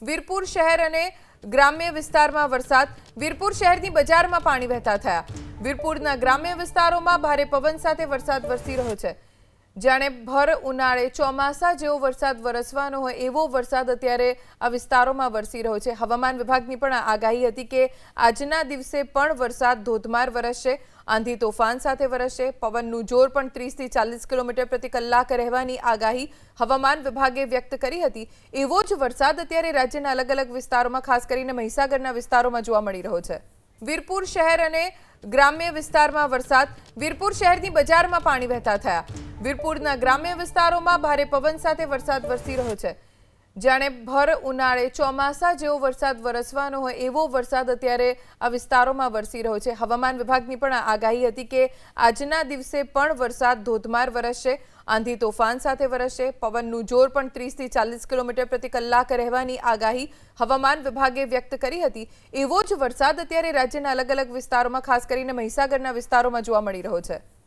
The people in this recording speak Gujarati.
વીરપુર શહેર અને ગ્રામ્ય વિસ્તારમાં વરસાદ વીરપુર શહેરની બજારમાં પાણી વહેતા થયા વીરપુરના ગ્રામ્ય વિસ્તારોમાં ભારે પવન સાથે વરસાદ વરસી રહ્યો છે જાણે ભર ઉનાળે ચોમાસા જેવો વરસાદ વરસવાનો હોય એવો વરસાદ અત્યારે આ વિસ્તારોમાં વરસી રહ્યો છે હવામાન વિભાગની પણ આગાહી હતી કે આજના દિવસે પણ વરસાદ ધોધમાર વરસશે આંધી તોફાન સાથે વરસશે પવનનું જોર પણ 30 થી 40 કિલોમીટર પ્રતિ કલાક રહેવાની આગાહી હવામાન વિભાગે વ્યક્ત કરી હતી એવો જ વરસાદ અત્યારે રાજ્યના અલગ અલગ વિસ્તારોમાં ખાસ કરીને મહીસાગરના વિસ્તારોમાં જોવા મળી રહ્યો છે વીરપુર શહેર અને ગ્રામ્ય વિસ્તારમાં વરસાદ વીરપુર શહેરની બજારમાં પાણી વહેતા થયા વીરપુરના ગ્રામ્ય વિસ્તારોમાં ભારે પવન સાથે વરસાદ વરસી રહ્યો છે જાણે ભર ઉનાળે ચોમાસા જેવો વરસાદ વરસવાનો હોય એવો વરસાદ અત્યારે આ વિસ્તારોમાં વરસી રહ્યો છે હવામાન વિભાગની પણ આગાહી હતી કે આજના દિવસે પણ વરસાદ ધોધમાર વરસશે આંધી તોફાન સાથે વરસશે પવનનું જોર પણ 30 થી 40 કિલોમીટર પ્રતિ કલાક રહેવાની આગાહી હવામાન વિભાગે વ્યક્ત કરી હતી એવો જ વરસાદ અત્યારે રાજ્યના અલગ અલગ વિસ્તારોમાં ખાસ કરીને મહીસાગરના વિસ્તારોમાં જોવા મળી રહ્યો છે